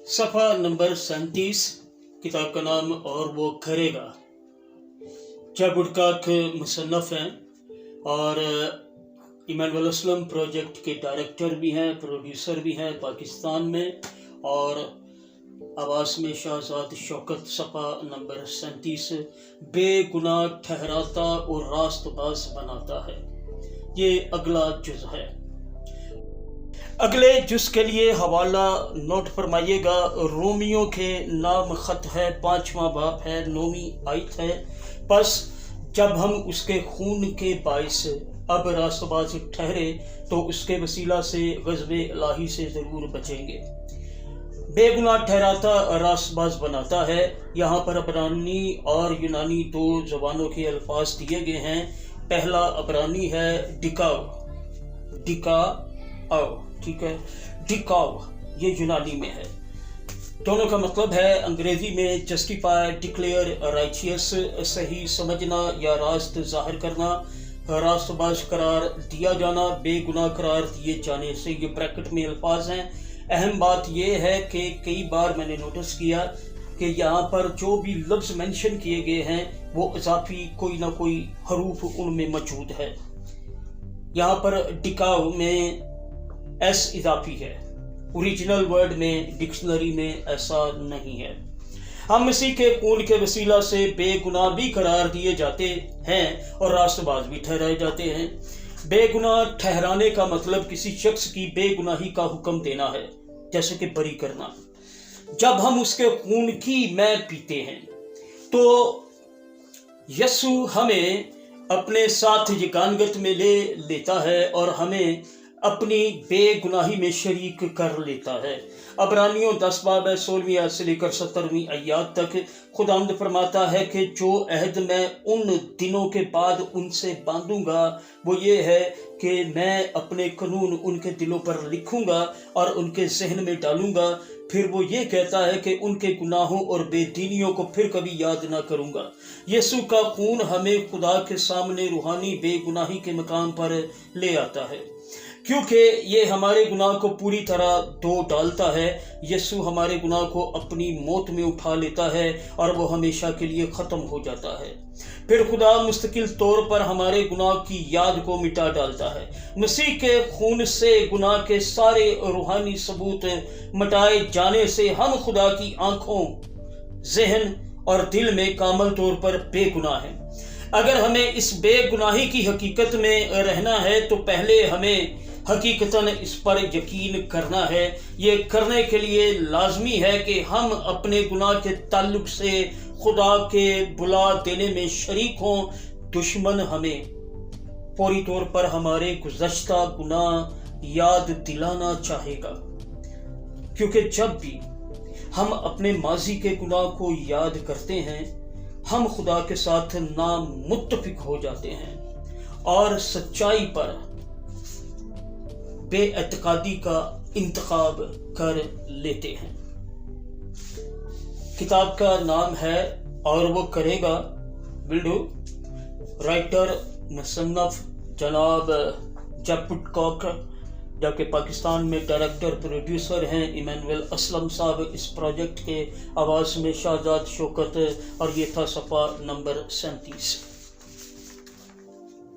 सफ़ा नंबर 37। किताब का नाम और वो करेगा। जब वुडकॉक मुसन्नफ़ हैं और इमानुएल असलम प्रोजेक्ट के डायरेक्टर भी हैं, प्रोड्यूसर भी हैं पाकिस्तान में, और आवाज़ में शहजाद शौकत। सफ़ा नंबर 37 बेगुनाह ठहराता और रास्तबाज बनाता है। ये अगला जुज़ है। अगले जुज़ के लिए हवाला नोट फरमाइएगा। रोमियो के नाम ख़त है, 5वां बाब है, 9वीं आयत है। बस जब हम उसके खून के बाइस अब रास्तबाज ठहरे तो उसके वसीला से ग़ज़ब-ए इलाही से ज़रूर बचेंगे। बेगुनाह ठहराता रास्तबाज बनाता है। यहाँ पर अबरानी और यूनानी दो ज़बानों के अल्फाज दिए गए हैं। पहला अबरानी है डिकाओ, ठीक है, डिकाओ, ये यूनानी में है। दोनों का मतलब है अंग्रेजी में जस्टिफाई, डिक्लेयर, राइचियस, सही समझना या रास्त ज़ाहिर करना, रास्तबाज करार दिया जाना, बेगुनाह करार दिए जाने से। ये ब्रैकेट में अल्फाज हैं। अहम बात यह है कि कई बार मैंने नोटिस किया कि यहाँ पर जो भी लफ्ज़ मेंशन किए गए हैं वो इजाफी कोई ना कोई हरूफ उनमें मौजूद है। यहाँ पर डिकाओ में एस इजाफी है, ओरिजिनल वर्ड में डिक्शनरी में ऐसा नहीं है। हम मसीह के खून के वसीला से बेगुनाह भी करार दिए जाते हैं और रास्तबाज भी ठहराए जाते हैं। बेगुनाह ठहराने का मतलब किसी शख्स की बेगुनाही का हुक्म देना है, जैसे कि बरी करना। जब हम उसके खून की मैं पीते हैं तो यीशु हमें अपने साथ यगानगत में ले लेता है और हमें अपनी बेगुनाही में शरीक कर लेता है। अबरानियों 10 बाब 16वीं आयत से लेकर 17वीं आयत तक खुदावंद फरमाता है कि जो अहद मैं उन दिनों के बाद उनसे बांधूंगा वो ये है कि मैं अपने कानून उनके दिलों पर लिखूंगा और उनके जहन में डालूंगा। फिर वो ये कहता है कि उनके गुनाहों और बेदीनियों को फिर कभी याद ना करूंगा। यीशु का खून हमें खुदा के सामने रूहानी बेगुनाही के मकाम पर ले आता है, क्योंकि ये हमारे गुनाह को पूरी तरह धो डालता है। यीशु हमारे गुनाह को अपनी मौत में उठा लेता है और वो हमेशा के लिए ख़त्म हो जाता है। फिर खुदा मुस्तकिल तौर पर हमारे गुनाह की याद को मिटा डालता है। मसीह के खून से गुनाह के सारे रूहानी सबूत मिटाए जाने से हम खुदा की आंखों, जहन और दिल में कामल तौर पर बेगुनाह हैं। अगर हमें इस बेगुनाही की हकीकत में रहना है तो पहले हमें हकीकतन इस पर यकीन करना है। ये करने के लिए लाजमी है कि हम अपने गुनाह के ताल्लुक से खुदा के बुला देने में शरीक हों। दुश्मन हमें पूरी तौर पर हमारे गुज़श्ता गुनाह याद दिलाना चाहेगा, क्योंकि जब भी हम अपने माजी के गुनाह को याद करते हैं हम खुदा के साथ नामुत्तफिक हो जाते हैं और सच्चाई पर बेएतकादी का इंतखाब कर लेते हैं। किताब का नाम है और वो करेगा, विल डू। राइटर मुसन्नफ जनाब जब वुडकॉक, जबकि पाकिस्तान में डायरेक्टर प्रोड्यूसर हैं इमानुएल असलम साहब। इस प्रोजेक्ट के आवाज़ में शहजाद शौकत, और ये था सफ़ा नंबर 37।